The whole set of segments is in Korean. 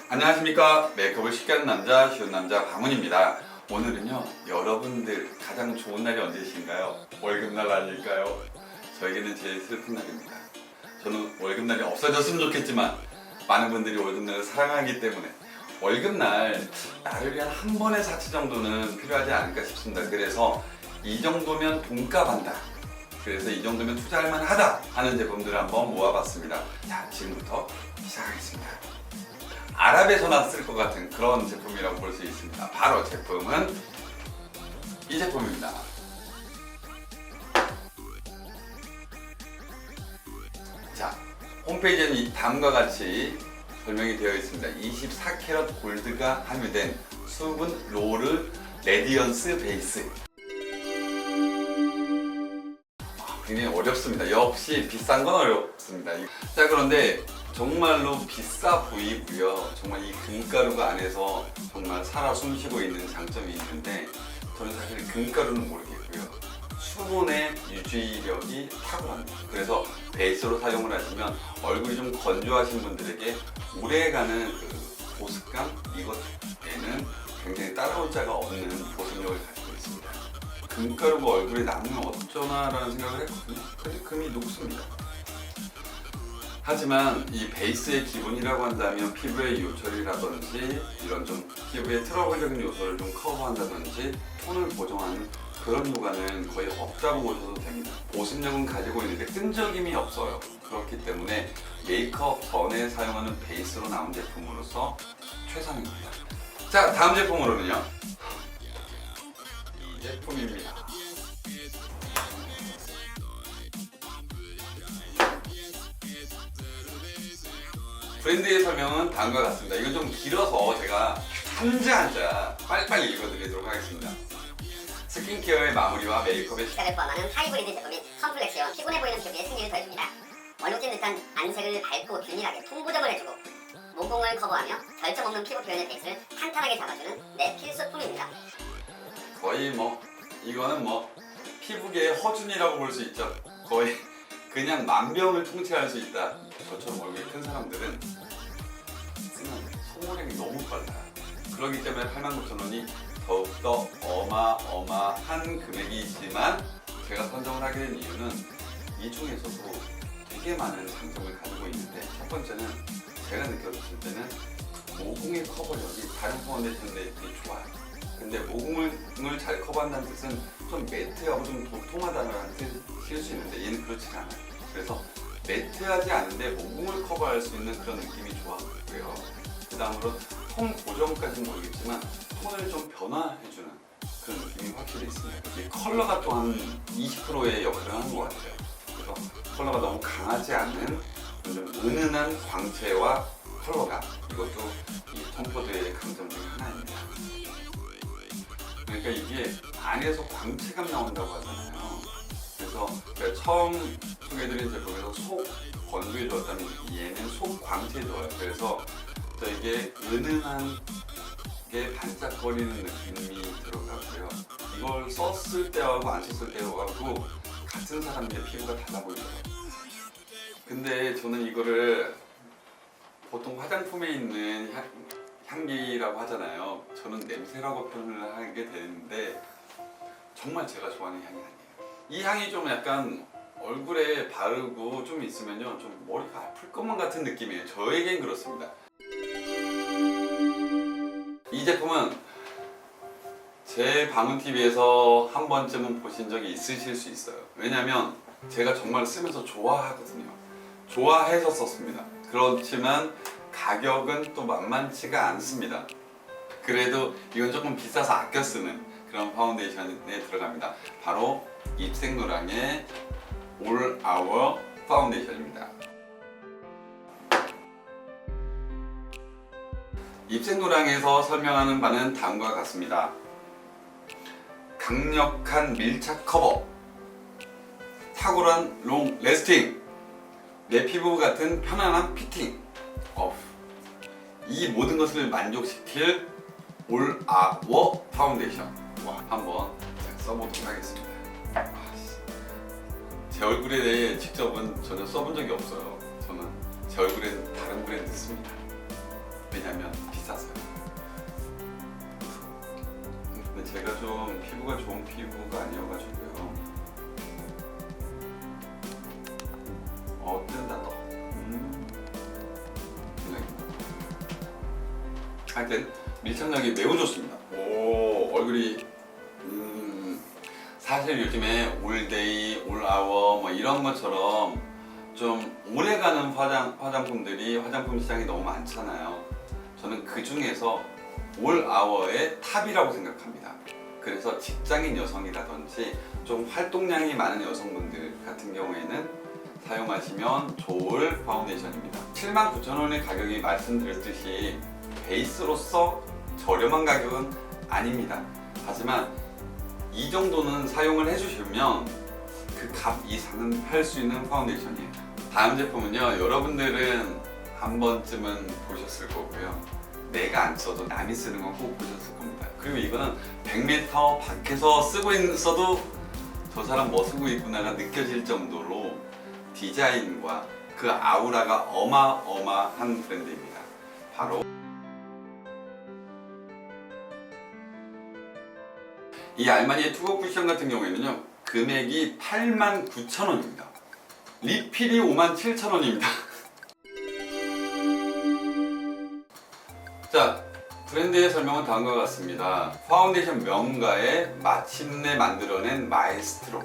안녕하십니까. 메이크업을 쉽게 하는 남자, 쉬운 남자 박문입니다. 오늘은요, 여러분들 가장 좋은 날이 언제신가요? 월급날 아닐까요? 저에게는 제일 슬픈 날입니다. 저는 월급날이 없어졌으면 좋겠지만 많은 분들이 월급날을 사랑하기 때문에 월급날 나를 위한 한 번의 사치 정도는 필요하지 않을까 싶습니다. 그래서 이 정도면 돈값한다, 그래서 이 정도면 투자할 만하다 하는 제품들을 한번 모아봤습니다. 자, 지금부터 시작하겠습니다. 아랍에서나 쓸 것 같은 그런 제품이라고 볼 수 있습니다. 바로 제품은 이 제품입니다. 자, 홈페이지에는 다음과 같이 설명이 되어 있습니다. 24캐럿 골드가 함유된 수분 롤을 레디언스 베이스. 굉장히 어렵습니다. 역시 비싼 건 어렵습니다. 자, 그런데 정말로 비싸 보이고요. 정말 이 금가루가 안에서 정말 살아 숨쉬고 있는 장점이 있는데, 저는 사실 금가루는 모르겠고요. 수분의 유지력이 탁월합니다. 그래서 베이스로 사용을 하시면 얼굴이 좀 건조하신 분들에게 오래가는 그 보습감, 이것에는 굉장히 따라올 자가 없는 보습력을 가지고 있습니다. 금가루가 얼굴에 남으면 어쩌나 라는 생각을 했거든요. 근데 금이 녹습니다. 하지만 이 베이스의 기본이라고 한다면 피부의 요철이라든지 이런 좀 피부의 트러블적인 요소를 좀 커버한다든지 톤을 보정하는 그런 효과는 거의 없다고 보셔도 됩니다. 보습력은 가지고 있는데 끈적임이 없어요. 그렇기 때문에 메이크업 전에 사용하는 베이스로 나온 제품으로서 최상입니다. 자, 다음 제품으로는요, 이 제품입니다. 브랜드의 설명은 다음과 같습니다. 이건 좀 길어서 제가 한자 빨리빨리 읽어드리도록 하겠습니다. 스킨케어의 마무리와 메이크업의 시작을 포함하는 하이브리드 제품인 컴플렉시온, 피곤해 보이는 피부에 승리를 더해줍니다. 얼룩진 듯한 안색을 밝고 균일하게 풍부정을 해주고 모공을 커버하며 결점 없는 피부 표현의 베이스를 탄탄하게 잡아주는 내 필수품입니다. 거의 이거는 피부계의 허준이라고 볼 수 있죠. 거의 그냥 만병을 통치할 수 있다. 저처럼 얼굴이 큰 사람들은 쓰면 소모량이 너무 빨라요. 그렇기 때문에 89,000원이 더욱더 어마어마한 금액이지만 제가 선정을 하게 된 이유는 이 중에서도 되게 많은 장점을 가지고 있는데, 첫 번째는 제가 느꼈을 때는 모공의 커버력이 다른 파운데이션에 좋아요. 근데 모공을 잘 커버한다는 뜻은 좀 매트하고 좀 도톰하다는 뜻일 수 있는데 얘는 그렇지가 않아요. 그래서 매트하지 않은데 모공을 커버할 수 있는 그런 느낌이 좋았고요. 그 다음으로 톤 고정까지는 모르겠지만 톤을 좀 변화해주는 그런 느낌이 확실히 있습니다. 이 컬러가 또한 20%의 역할을 하는 것 같아요. 그래서 컬러가 너무 강하지 않은 좀 은은한 광채와 컬러감, 이것도 이 톰포드의 강점 중에 하나입니다. 그러니까 이게 안에서 광채감 나온다고 하잖아요. 그래서 제가 처음 소개해드린 제품에서 속 건조에 좋았다면 얘는 속 광채에 좋아요. 그래서 이게 은은한 게 반짝거리는 느낌이 들어가고요. 이걸 썼을 때하고 안 썼을 때하고 같은 사람들의 피부가 달라 보이더라고요. 근데 저는 이거를 보통 화장품에 있는 향기라고 하잖아요. 저는 냄새라고 표현을 하게 되는데 정말 제가 좋아하는 향이 아니에요. 이 향이 좀 약간 얼굴에 바르고 좀 있으면요, 좀 머리가 아플 것만 같은 느낌이에요. 저에겐 그렇습니다. 이 제품은 제 방문TV에서 한 번쯤은 보신 적이 있으실 수 있어요. 왜냐면 제가 정말 쓰면서 좋아하거든요. 좋아해서 썼습니다. 그렇지만 가격은 또 만만치가 않습니다. 그래도 이건 조금 비싸서 아껴 쓰는 그런 파운데이션에 들어갑니다. 바로 입생노랑의 올 아워 파운데이션입니다. 입생노랑에서 설명하는 바는 다음과 같습니다. 강력한 밀착 커버, 탁월한 롱 레스팅, 내 피부 같은 편안한 피팅, 이 모든 것을 만족시킬 올 아워 파운데이션. 한번 써보도록 하겠습니다. 제 얼굴에 대해 직접은 전혀 써본 적이 없어요. 저는 제 얼굴엔 다른 브랜드 씁니다. 왜냐면 비쌌어요. 근데 제가 좀 피부가 좋은 피부가 아니어가지고요. 뜬다 너. 하여튼 밀착력이 매우 좋습니다. 오, 얼굴이 사실 요즘에 올데이, 올아워 뭐 이런 것처럼 좀 오래가는 화장품들이 화장품 시장이 너무 많잖아요. 저는 그 중에서 올아워의 탑이라고 생각합니다. 그래서 직장인 여성이라든지 좀 활동량이 많은 여성분들 같은 경우에는 사용하시면 좋을 파운데이션입니다. 79,000원의 가격이 말씀드렸듯이 베이스로서 저렴한 가격은 아닙니다. 하지만 이 정도는 사용을 해주시면 그 값 이상은 할 수 있는 파운데이션이에요. 다음 제품은요, 여러분들은 한 번쯤은 보셨을 거고요. 내가 안 써도 남이 쓰는 건 꼭 보셨을 겁니다. 그리고 이거는 100m 밖에서 쓰고 있어도 저 사람 뭐 쓰고 있구나가 느껴질 정도로 디자인과 그 아우라가 어마어마한 브랜드입니다. 바로 이 알마니의 투어 쿠션 같은 경우에는요, 금액이 89,000원입니다. 리필이 57,000원입니다. 자, 브랜드의 설명은 다음과 같습니다. 파운데이션 명가에 마침내 만들어낸 마에스트로.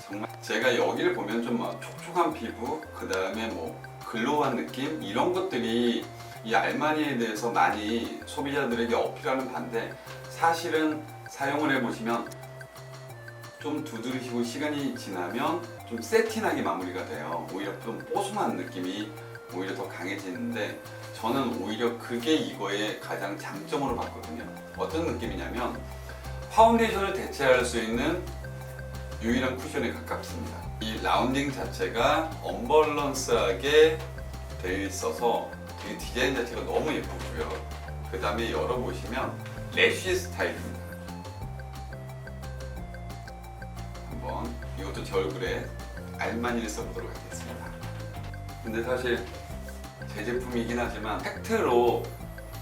정말 제가 여기를 보면 좀 막 촉촉한 피부, 그 다음에 뭐 글로우한 느낌 이런 것들이 이 알마니에 대해서 많이 소비자들에게 어필하는 반대, 사실은 사용을 해보시면 좀 두드리시고 시간이 지나면 좀 세틴하게 마무리가 돼요. 오히려 좀 뽀송한 느낌이 오히려 더 강해지는데, 저는 오히려 그게 이거의 가장 장점으로 봤거든요. 어떤 느낌이냐면 파운데이션을 대체할 수 있는 유일한 쿠션에 가깝습니다. 이 라운딩 자체가 언밸런스하게 되어 있어서 되게 디자인 자체가 너무 예쁘고요. 그 다음에 열어보시면 래쉬 스타일입니다. 한번 이것도 제 얼굴에 알마니를 써보도록 하겠습니다. 근데 사실 제 제품이긴 하지만 팩트로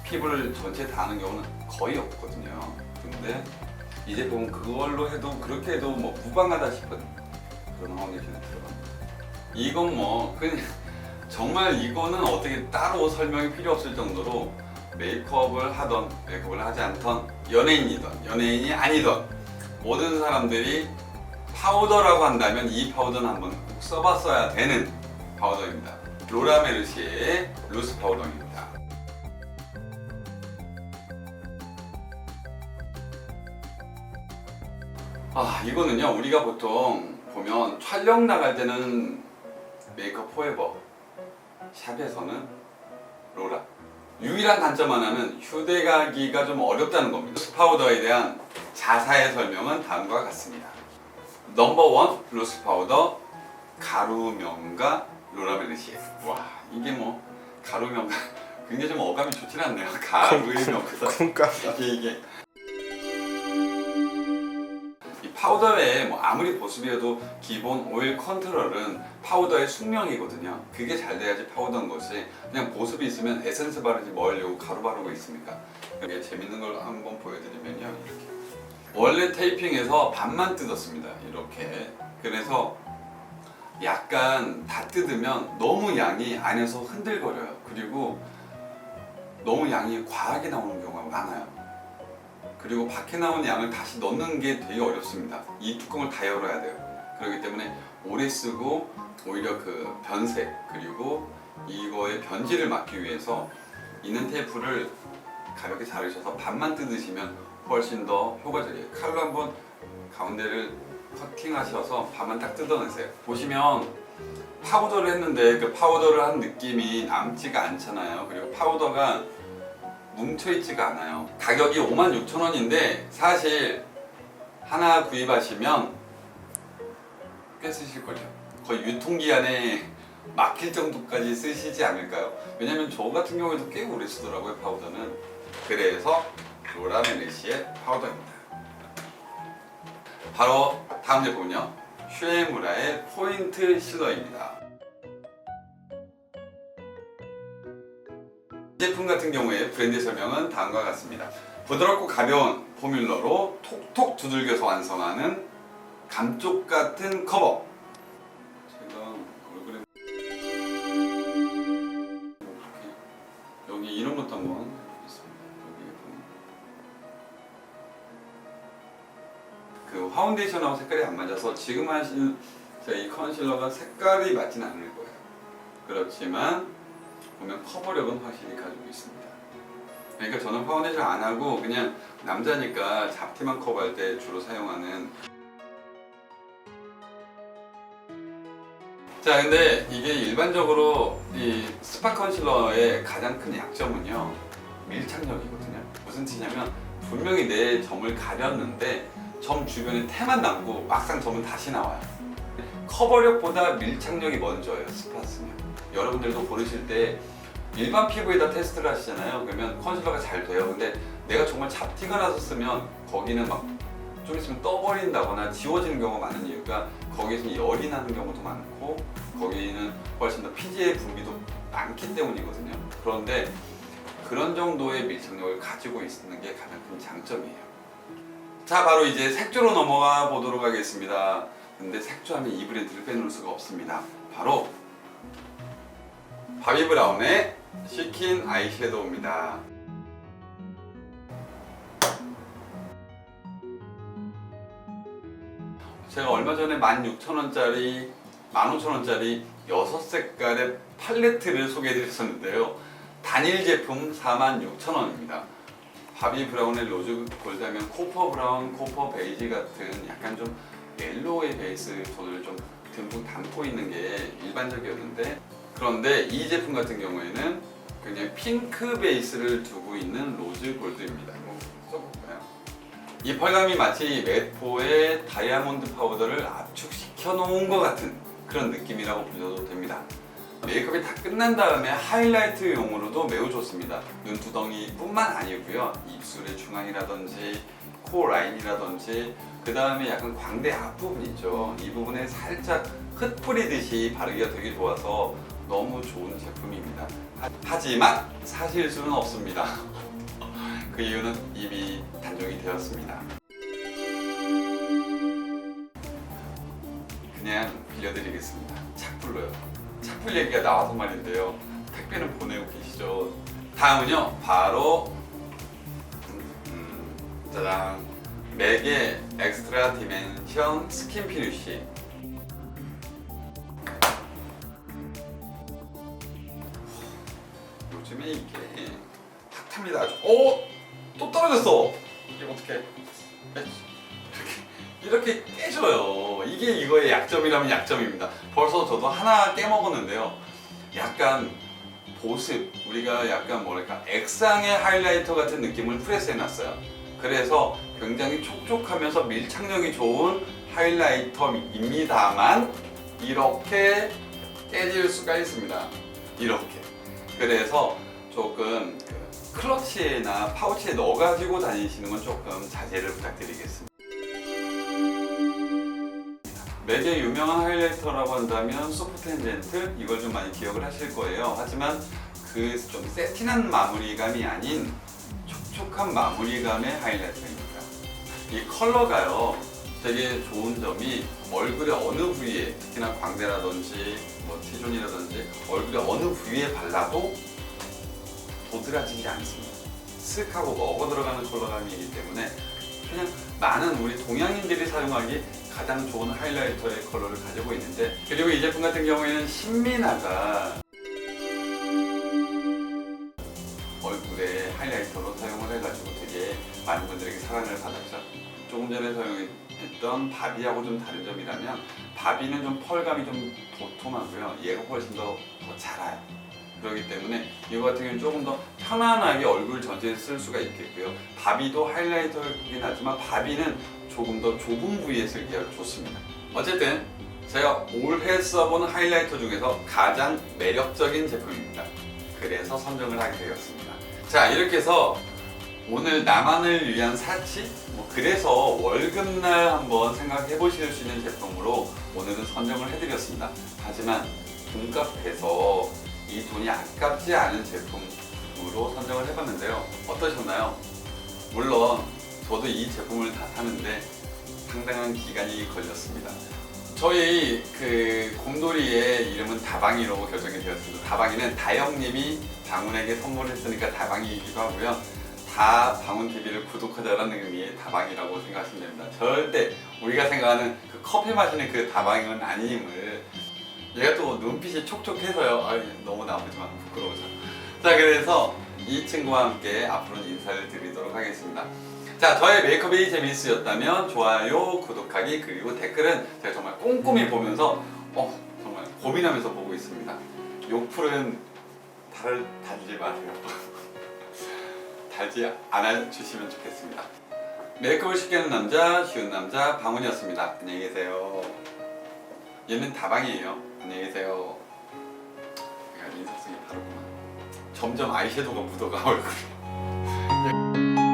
피부를 전체 다 하는 경우는 거의 없거든요. 근데 이 제품은 그걸로 해도, 그렇게 해도 뭐 무방하다 싶은 그런 파운데이션에 들어갑니다. 이건 뭐 그냥 정말 이거는 어떻게 따로 설명이 필요 없을 정도로 메이크업을 하던 메이크업을 하지 않던 연예인이던 연예인이 아니던 모든 사람들이 파우더라고 한다면 이 파우더는 한번 꼭 써봤어야 되는 파우더입니다. 로라 메르시의 루스 파우더입니다. 이거는요, 우리가 보통 보면 촬영 나갈 때는 메이크업 포에버, 샵에서는 로라. 유일한 단점 하나는 휴대하기가 좀 어렵다는 겁니다. 루스 파우더에 대한 자세의 설명은 다음과 같습니다. 넘버 1 루스 파우더 가루명가 로라 메르시. 와, 이게 뭐 가루명가 굉장히 좀 어감이 좋진 않네요. 가루의 명가. 이게 이 파우더에 뭐 아무리 보습이어도 기본 오일 컨트롤은 파우더의 숙명이거든요. 그게 잘 돼야지 파우더인 것이, 그냥 보습이 있으면 에센스 바르지 뭐 하려고 가루 바르고 있습니까? 이게 재밌는 걸 한번 보여드리면요, 이렇게 원래 테이핑에서 반만 뜯었습니다. 이렇게. 그래서 약간 다 뜯으면 너무 양이 안에서 흔들거려요. 그리고 너무 양이 과하게 나오는 경우가 많아요. 그리고 밖에 나온 양을 다시 넣는 게 되게 어렵습니다. 이 뚜껑을 다 열어야 돼요. 그렇기 때문에 오래 쓰고 오히려 그 변색, 그리고 이거의 변질을 막기 위해서 있는 테이프를 가볍게 자르셔서 반만 뜯으시면 훨씬 더 효과적이에요. 칼로 한번 가운데를 커팅하셔서 반만 딱 뜯어내세요. 보시면 파우더를 했는데 그 파우더를 한 느낌이 남지가 않잖아요. 그리고 파우더가 뭉쳐있지가 않아요. 가격이 56,000원인데 사실 하나 구입하시면 꽤 쓰실걸요. 거의 유통기한에 막힐 정도까지 쓰시지 않을까요? 왜냐면 저 같은 경우에도 꽤 오래 쓰더라고요, 파우더는. 그래서 로라 메르시의 파우더입니다. 바로 다음 제품은요, 슈에무라의 포인트 실러입니다. 이 제품 같은 경우에 브랜드 설명은 다음과 같습니다. 부드럽고 가벼운 포뮬러로 톡톡 두들겨서 완성하는 감쪽 같은 커버. 제가 얼굴에 여기 이런 것도 한번 해보겠습니다. 여기 보면 그 파운데이션하고 색깔이 안 맞아서 지금 하시는 이 컨실러가 색깔이 맞진 않을 거예요. 그렇지만 보면 커버력은 확실히 가지고 있습니다. 그러니까 저는 파운데이션 안 하고 그냥 남자니까 잡티만 커버할 때 주로 사용하는. 자, 근데 이게 일반적으로 이 스파 컨실러의 가장 큰 약점은요, 밀착력이거든요. 무슨 뜻이냐면 분명히 내 점을 가렸는데 점 주변에 태만 남고 막상 점은 다시 나와요. 커버력보다 밀착력이 먼저예요, 스파 쓰면. 여러분들도 고르실 때 일반 피부에다 테스트를 하시잖아요. 그러면 컨실러가 잘 돼요. 근데 내가 정말 잡티가 나서 쓰면 거기는 막 좀 있으면 떠버린다거나 지워지는 경우가 많은 이유가 거기에서 열이 나는 경우도 많고 거기는 훨씬 더 피지의 분비도 많기 때문이거든요. 그런데 그런 정도의 밀착력을 가지고 있는 게 가장 큰 장점이에요. 자, 바로 이제 색조로 넘어가 보도록 하겠습니다. 근데 색조하면 이 브랜드를 빼놓을 수가 없습니다. 바로 바비 브라운의 시킨 아이섀도우입니다. 제가 얼마 전에 16,000원짜리, 15,000원짜리 6색깔의 팔레트를 소개해드렸었는데요. 단일 제품 46,000원입니다. 바비 브라운의 로즈 골드하면 코퍼 브라운, 코퍼 베이지 같은 약간 좀 옐로우의 베이스 톤을 좀 듬뿍 담고 있는 게 일반적이었는데, 그런데 이 제품 같은 경우에는 그냥 핑크 베이스를 두고 있는 로즈 골드입니다. 한번 써볼까요? 이 펄감이 마치 매포의 다이아몬드 파우더를 압축시켜 놓은 것 같은 그런 느낌이라고 보셔도 됩니다. 메이크업이 다 끝난 다음에 하이라이트용으로도 매우 좋습니다. 눈두덩이 뿐만 아니고요, 입술의 중앙이라든지 코 라인이라든지 그 다음에 약간 광대 앞부분 있죠. 이 부분에 살짝 흩뿌리듯이 바르기가 되게 좋아서 너무 좋은 제품입니다. 하지만 사실 수는 없습니다. 그 이유는 이미 단종이 되었습니다. 그냥 빌려드리겠습니다. 착불로요. 착불 얘기가 나와서 말인데요. 택배는 보내고 계시죠. 다음은요, 바로 짜잔, 맥의 엑스트라 디멘션 스킨 피니쉬. 요즘에 이게 핫합니다. 아주. 오! 또 떨어졌어. 이게 어떻게 이렇게 깨져요. 이게 이거의 약점이라면 약점입니다. 벌써 저도 하나 깨먹었는데요. 약간 보습, 우리가 약간 뭐랄까 액상의 하이라이터 같은 느낌을 프레스해놨어요. 그래서 굉장히 촉촉하면서 밀착력이 좋은 하이라이터입니다만 이렇게 깨질 수가 있습니다. 이렇게. 그래서 조금 클러치나 파우치에 넣어가지고 다니시는 건 조금 자제를 부탁드리겠습니다. 맥의 유명한 하이라이터라고 한다면 소프트 앤 젠틀, 이걸 좀 많이 기억을 하실 거예요. 하지만 그 좀 세틴한 마무리감이 아닌 촉촉한 마무리감의 하이라이터입니다. 이 컬러가요, 되게 좋은 점이 얼굴의 어느 부위에, 특히나 광대라든지 뭐 T존이라든지 얼굴의 어느 부위에 발라도 도드라지지 않습니다. 쓱 하고 먹어 들어가는 컬러감이기 때문에 그냥 많은 우리 동양인들이 사용하기 가장 좋은 하이라이터의 컬러를 가지고 있는데, 그리고 이 제품 같은 경우에는 신미나가 얼굴에 하이라이터로 사용을 해가지고 되게 많은 분들에게 사랑을 받았죠. 조금 전에 사용했던 바비하고 좀 다른 점이라면 바비는 좀 펄감이 좀 도톰하고요, 얘가 훨씬 더 자라요. 그렇기 때문에 이거 같은 경우는 조금 더 편안하게 얼굴 전체에 쓸 수가 있겠고요. 바비도 하이라이터이긴 하지만 바비는 조금 더 좁은 부위에 쓰기가 좋습니다. 어쨌든 제가 올해 써본 하이라이터 중에서 가장 매력적인 제품입니다. 그래서 선정을 하게 되었습니다. 자, 이렇게 해서 오늘 나만을 위한 사치? 그래서 월급날 한번 생각해 보실 수 있는 제품으로 오늘은 선정을 해드렸습니다. 하지만 돈값에서 이 돈이 아깝지 않은 제품, 제품으로 선정을 해봤는데요. 어떠셨나요? 물론 저도 이 제품을 다 사는데 상당한 기간이 걸렸습니다. 저희 그 곰돌이의 이름은 다방이로 결정이 되었습니다. 다방이는 다영님이 방훈에게 선물했으니까 다방이기도 하고요. 다방훈TV를 구독하자라는 의미의 다방이라고 생각하시면 됩니다. 절대 우리가 생각하는 그 커피 마시는 그 다방은 아님을. 얘가 또 눈빛이 촉촉해서요. 아, 너무 나쁘지만 부끄러워서. 자, 그래서 이 친구와 함께 앞으로는 인사를 드리도록 하겠습니다. 자, 저의 메이크업이 재미있으셨다면 좋아요, 구독하기, 그리고 댓글은 제가 정말 꼼꼼히 보면서 정말 고민하면서 보고 있습니다. 욕풀은 달지 마세요. 달지 않아주시면 좋겠습니다. 메이크업을 쉽게 하는 남자, 쉬운 남자 방훈이었습니다. 안녕히 계세요. 얘는 다방이에요. 안녕히 계세요. 내가 인사성이 다르구만. 점점 아이섀도우가 묻어가 얼굴에.